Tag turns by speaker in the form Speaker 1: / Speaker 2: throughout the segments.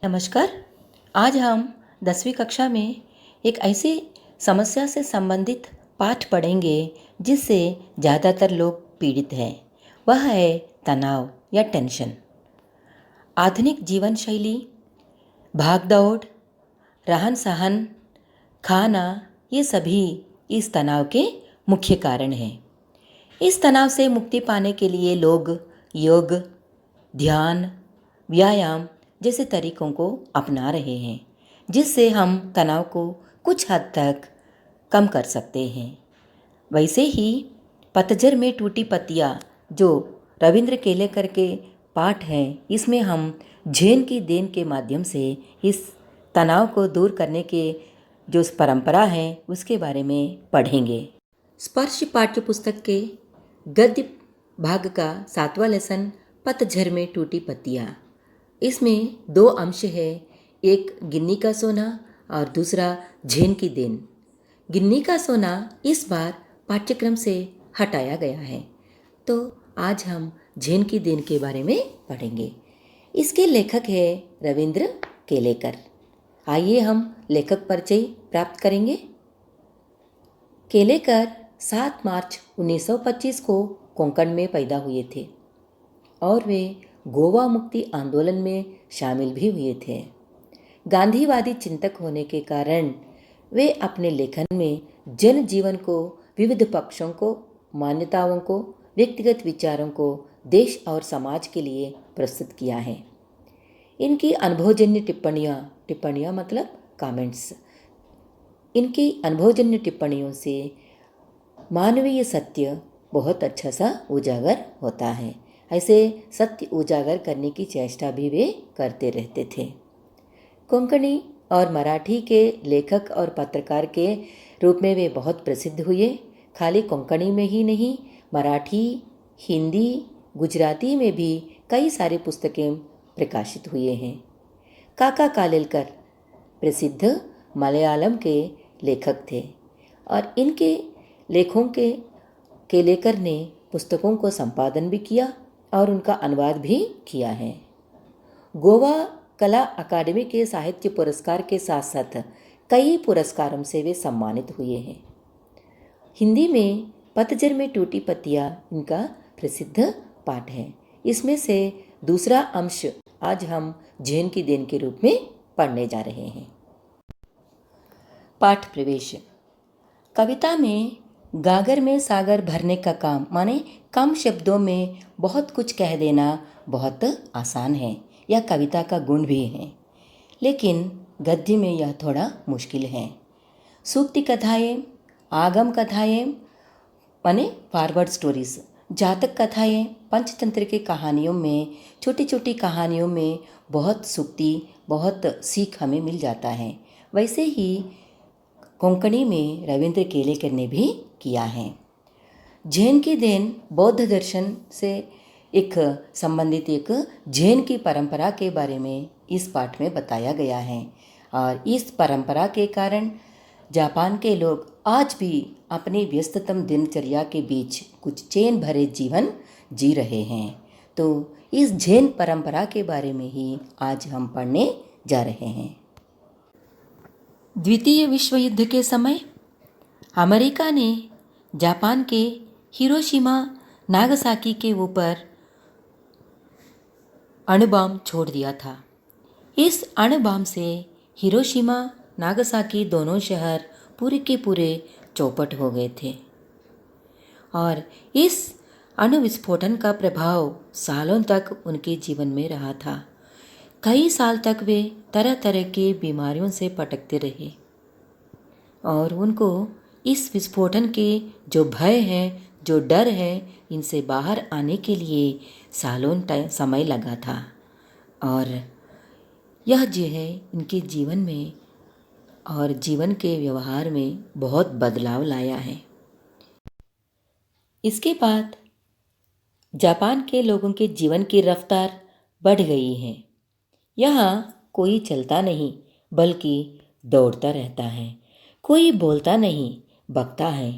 Speaker 1: नमस्कार। आज हम 10वीं कक्षा में एक ऐसी समस्या से संबंधित पाठ पढ़ेंगे जिससे ज़्यादातर लोग पीड़ित हैं। वह है तनाव या टेंशन। आधुनिक जीवन शैली, भाग-दौड़, रहन-सहन, खाना, ये सभी इस तनाव के मुख्य कारण हैं। इस तनाव से मुक्ति पाने के लिए लोग योग, ध्यान, व्यायाम जैसे तरीकों को अपना रहे हैं, जिससे हम तनाव को कुछ हद तक कम कर सकते हैं। वैसे ही पतझड़ में टूटी पत्तियाँ जो रविंद्र केलेकर के पाठ हैं, इसमें हम झेन की देन के माध्यम से इस तनाव को दूर करने के जो परंपरा है उसके बारे में पढ़ेंगे। स्पर्श पाठ्य पुस्तक के गद्य भाग का 7वां लेसन पतझड़ में टूटी पत्तियाँ। इसमें 2 अंश है, एक गिन्नी का सोना और दूसरा झेन की देन। गिन्नी का सोना इस बार पाठ्यक्रम से हटाया गया है, तो आज हम झेन की देन के बारे में पढ़ेंगे। इसके लेखक है रविंद्र केलेकर। आइए हम लेखक परिचय प्राप्त करेंगे। केलेकर 7 मार्च 1925 को कोंकण में पैदा हुए थे और वे गोवा मुक्ति आंदोलन में शामिल भी हुए थे। गांधीवादी चिंतक होने के कारण वे अपने लेखन में जन जीवन को, विविध पक्षों को, मान्यताओं को, व्यक्तिगत विचारों को देश और समाज के लिए प्रस्तुत किया है। इनकी अनुभवजन्य टिप्पणियाँ मतलब कमेंट्स, इनकी अनुभवजन्य टिप्पणियों से मानवीय सत्य बहुत अच्छा सा उजागर होता है। ऐसे सत्य उजागर करने की चेष्टा भी वे करते रहते थे। कोंकणी और मराठी के लेखक और पत्रकार के रूप में वे बहुत प्रसिद्ध हुए। खाली कोंकणी में ही नहीं, मराठी, हिंदी, गुजराती में भी कई सारी पुस्तकें प्रकाशित हुए हैं। काका कालेलकर प्रसिद्ध मलयालम के लेखक थे और इनके लेखों के केलेकर ने पुस्तकों को संपादन भी किया और उनका अनुवाद भी किया है। गोवा कला अकादमी के साहित्य पुरस्कार के साथ साथ कई पुरस्कारों से वे सम्मानित हुए हैं। हिंदी में पतझड़ में टूटी पत्तियाँ इनका प्रसिद्ध पाठ है। इसमें से दूसरा अंश आज हम झेन की देन के रूप में पढ़ने जा रहे हैं। पाठ प्रवेश। कविता में गागर में सागर भरने का काम, माने कम शब्दों में बहुत कुछ कह देना बहुत आसान है। यह कविता का गुण भी है, लेकिन गद्य में यह थोड़ा मुश्किल है। सूक्ति कथाएँ, आगम कथाएँ माने फॉरवर्ड स्टोरीज, जातक कथाएँ, पंचतंत्र की कहानियों में, छोटी छोटी कहानियों में बहुत सूक्ति, बहुत सीख हमें मिल जाता है। वैसे ही कोंकणी में रविंद्र केलेकर ने भी किया है। झेन की देन बौद्ध दर्शन से एक संबंधित एक झेन की परंपरा के बारे में इस पाठ में बताया गया है और इस परंपरा के कारण जापान के लोग आज भी अपनी व्यस्ततम दिनचर्या के बीच कुछ चैन भरे जीवन जी रहे हैं। तो इस झेन परंपरा के बारे में ही आज हम पढ़ने जा रहे हैं। द्वितीय विश्व युद्ध के समय अमेरिका ने जापान के हिरोशिमा नागासाकी के ऊपर अणुबॉम्ब छोड़ दिया था। इस अणुबॉम्ब से हिरोशिमा नागासाकी दोनों शहर पूरे के पूरे चौपट हो गए थे और इस अणु विस्फोटन का प्रभाव सालों तक उनके जीवन में रहा था। कई साल तक वे तरह तरह की बीमारियों से पटकते रहे और उनको इस विस्फोटन के जो भय है, जो डर है, इनसे बाहर आने के लिए सालों समय लगा था और यह जो है इनके जीवन में और जीवन के व्यवहार में बहुत बदलाव लाया है। इसके बाद जापान के लोगों के जीवन की रफ्तार बढ़ गई है। यहाँ कोई चलता नहीं बल्कि दौड़ता रहता है, कोई बोलता नहीं बकता है,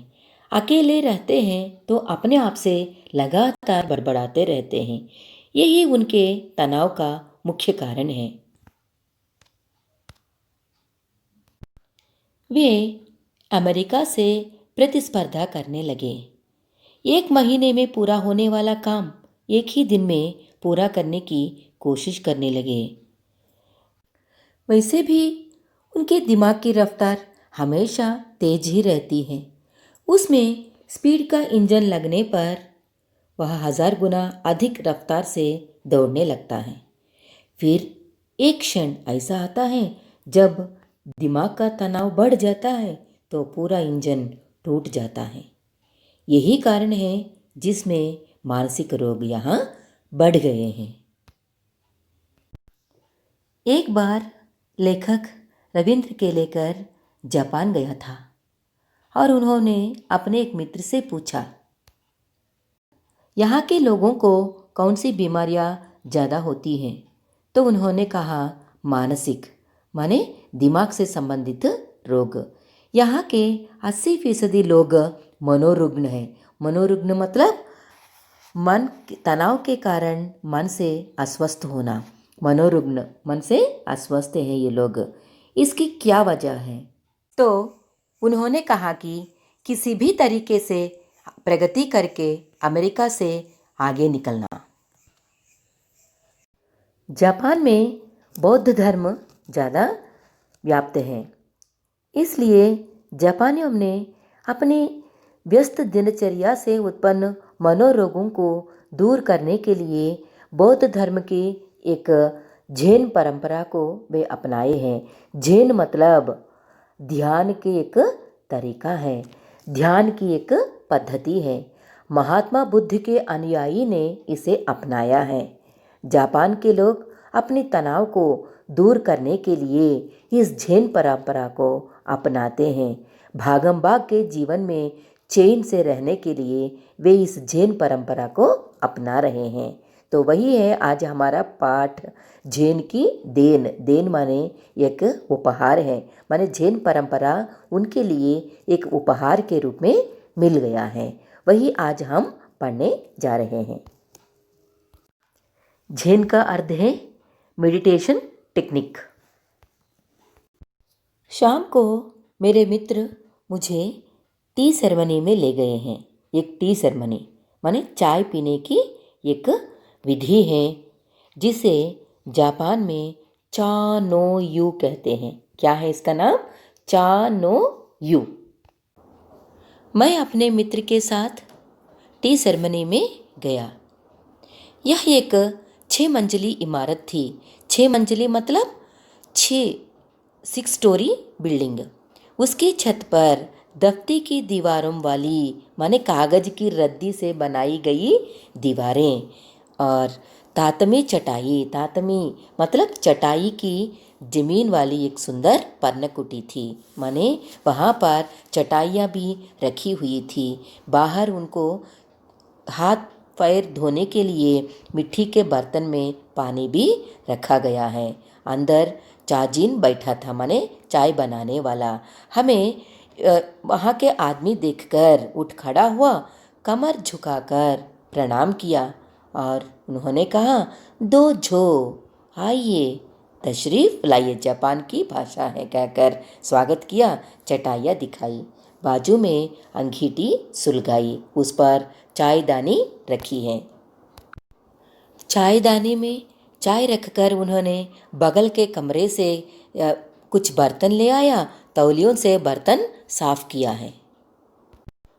Speaker 1: अकेले रहते हैं तो अपने आप से लगातार बड़बड़ाते रहते हैं। यही उनके तनाव का मुख्य कारण है। वे अमेरिका से प्रतिस्पर्धा करने लगे। 1 महीने में पूरा होने वाला काम एक ही दिन में पूरा करने की कोशिश करने लगे। वैसे भी उनके दिमाग की रफ्तार हमेशा तेज ही रहती है। उसमें स्पीड का इंजन लगने पर वह 1000 गुना अधिक रफ्तार से दौड़ने लगता है। फिर एक क्षण ऐसा आता है जब दिमाग का तनाव बढ़ जाता है तो पूरा इंजन टूट जाता है। यही कारण है जिसमें मानसिक रोग यहाँ बढ़ गए हैं। एक बार लेखक रविंद्र के लेकर जापान गया था और उन्होंने अपने एक मित्र से पूछा, यहाँ के लोगों को कौन सी बीमारियाँ ज़्यादा होती हैं? तो उन्होंने कहा, मानसिक माने दिमाग से संबंधित रोग। यहाँ के 80% लोग मनोरुग्ण हैं। मनोरुग्ण मतलब तनाव के कारण मन से अस्वस्थ होना। मनोरुग्ण मन से अस्वस्थ हैं ये लोग। इसकी क्या वजह है? तो उन्होंने कहा कि किसी भी तरीके से प्रगति करके अमेरिका से आगे निकलना। जापान में बौद्ध धर्म ज़्यादा व्याप्त है, इसलिए जापानियों ने अपनी व्यस्त दिनचर्या से उत्पन्न मनोरोगों को दूर करने के लिए बौद्ध धर्म की एक जैन परंपरा को वे अपनाए हैं। जैन मतलब ध्यान की एक तरीका है, ध्यान की एक पद्धति है। महात्मा बुद्ध के अनुयायी ने इसे अपनाया है। जापान के लोग अपने तनाव को दूर करने के लिए इस जैन परंपरा को अपनाते हैं। भागम भाग के जीवन में चैन से रहने के लिए वे इस जैन परंपरा को अपना रहे हैं। तो वही है आज हमारा पाठ, जैन की देन। देन माने एक उपहार है, माने जैन परंपरा उनके लिए एक उपहार के रूप में मिल गया है। वही आज हम पढ़ने जा रहे हैं। जैन का अर्थ है मेडिटेशन टेक्निक। शाम को मेरे मित्र मुझे टी सेरेमनी में ले गए हैं। एक टी सेरेमनी माने चाय पीने की एक विधि है जिसे जापान में चा नो यू कहते हैं। क्या है इसका नाम? चा नो यू। मैं अपने मित्र के साथ टी सेरेमनी में गया। यह एक 6 मंजिली इमारत थी। 6 मंजिली मतलब 6 स्टोरी बिल्डिंग। उसकी छत पर दफ्ती की दीवारों वाली माने कागज की रद्दी से बनाई गई दीवारें और तातमी चटाई, तातमी मतलब चटाई की जमीन वाली एक सुंदर पर्णकुटी थी। माने वहाँ पर चटाइयाँ भी रखी हुई थी। बाहर उनको हाथ पैर धोने के लिए मिट्टी के बर्तन में पानी भी रखा गया है। अंदर चाजिन बैठा था, माने चाय बनाने वाला। हमें वहाँ के आदमी देखकर उठ खड़ा हुआ, कमर झुकाकर प्रणाम किया और उन्होंने कहा, दो झो आइए तशरीफ लाइए, जापान की भाषा है कहकर स्वागत किया। चटाइयाँ दिखाई, बाजू में अंगीठी सुलगाई, उस पर चायदानी रखी है। चायदानी में चाय रखकर उन्होंने बगल के कमरे से कुछ बर्तन ले आया, तौलियों से बर्तन साफ किया है।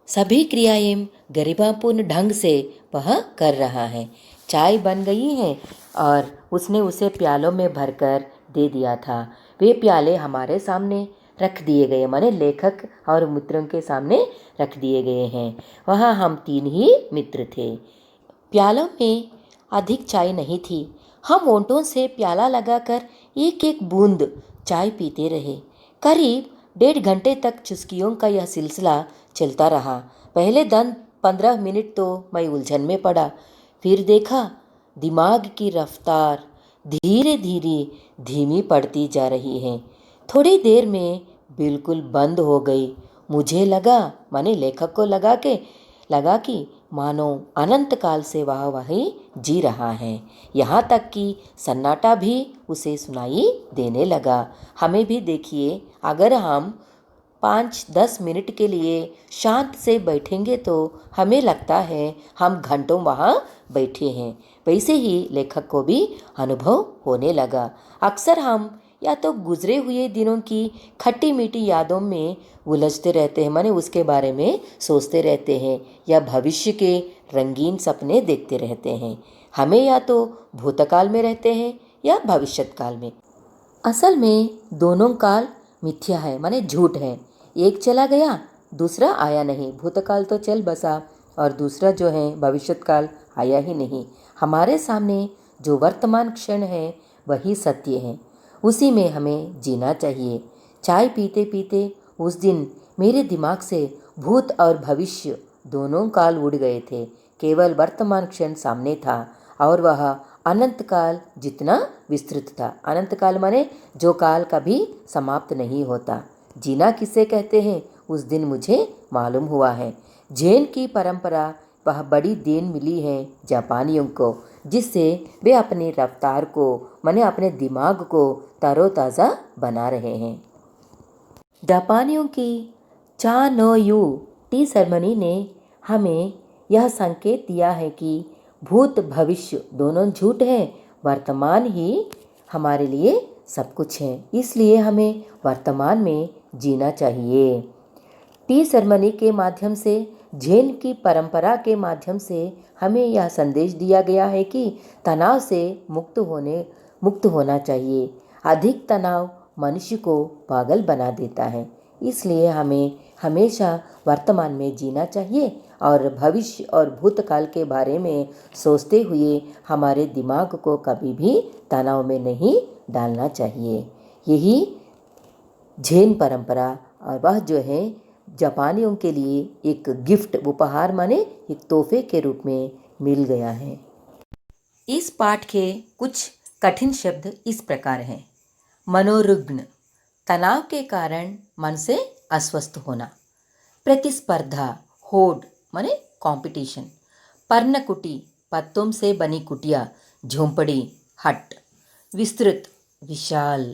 Speaker 1: सभी क्रियाएं गरिमापूर्ण ढंग से वह कर रहा है। चाय बन गई है और उसने उसे प्यालों में भरकर दे दिया था। वे प्याले हमारे सामने रख दिए गए, माने लेखक और मित्रों के सामने रख दिए गए हैं। वहाँ हम 3 ही मित्र थे। प्यालों में अधिक चाय नहीं थी। हम ओंठों से प्याला लगाकर एक एक बूंद चाय पीते रहे। करीब 1.5 घंटे तक चुस्कियों का यह सिलसिला चलता रहा। पहले 10-15 मिनट तो मैं उलझन में पड़ा, फिर देखा दिमाग की रफ्तार धीरे धीरे धीमी पड़ती जा रही है। थोड़ी देर में बिल्कुल बंद हो गई। मुझे लगा, माने लेखक को लगा कि मानो अनंत काल से वह वही जी रहा है। यहाँ तक कि सन्नाटा भी उसे सुनाई देने लगा। हमें भी देखिए, अगर हम 5-10 मिनट के लिए शांत से बैठेंगे तो हमें लगता है हम घंटों वहाँ बैठे हैं। वैसे ही लेखक को भी अनुभव होने लगा। अक्सर हम या तो गुजरे हुए दिनों की खट्टी मीठी यादों में उलझते रहते हैं, माने उसके बारे में सोचते रहते हैं, या भविष्य के रंगीन सपने देखते रहते हैं। हमें या तो भूतकाल में रहते हैं या भविष्यत काल में। असल में दोनों काल मिथ्या है, माने झूठ है। एक चला गया, दूसरा आया नहीं। भूतकाल तो चल बसा और दूसरा जो है भविष्यत काल आया ही नहीं। हमारे सामने जो वर्तमान क्षण है वही सत्य है, उसी में हमें जीना चाहिए। चाय पीते पीते उस दिन मेरे दिमाग से भूत और भविष्य दोनों काल उड़ गए थे। केवल वर्तमान क्षण सामने था और वह अनंत काल जितना विस्तृत था। अनंत काल माने जो काल कभी समाप्त नहीं होता। जीना किसे कहते हैं उस दिन मुझे मालूम हुआ है। जैन की परंपरा वह बड़ी देन मिली है जापानियों को, जिससे वे अपनी रफ्तार को माने अपने दिमाग को तरोताज़ा बना रहे हैं। जापानियों की चा नो यू टी सेरेमनी ने हमें यह संकेत दिया है कि भूत भविष्य दोनों झूठ हैं, वर्तमान ही हमारे लिए सब कुछ है। इसलिए हमें वर्तमान में जीना चाहिए। टी सेरेमनी के माध्यम से, जैन की परंपरा के माध्यम से हमें यह संदेश दिया गया है कि तनाव से मुक्त होना चाहिए। अधिक तनाव मनुष्य को पागल बना देता है। इसलिए हमें हमेशा वर्तमान में जीना चाहिए और भविष्य और भूतकाल के बारे में सोचते हुए हमारे दिमाग को कभी भी तनाव में नहीं डालना चाहिए। यही जैन परंपरा और वह जो है जापानियों के लिए एक गिफ्ट, उपहार माने एक तोहफे के रूप में मिल गया है। इस पाठ के कुछ कठिन शब्द इस प्रकार हैं। मनोरुग्ण, तनाव के कारण मन से अस्वस्थ होना। प्रतिस्पर्धा, होड़ माने कंपटीशन। पर्णकुटी, पत्तों से बनी कुटिया, झोंपड़ी, हट। विस्तृत, विशाल।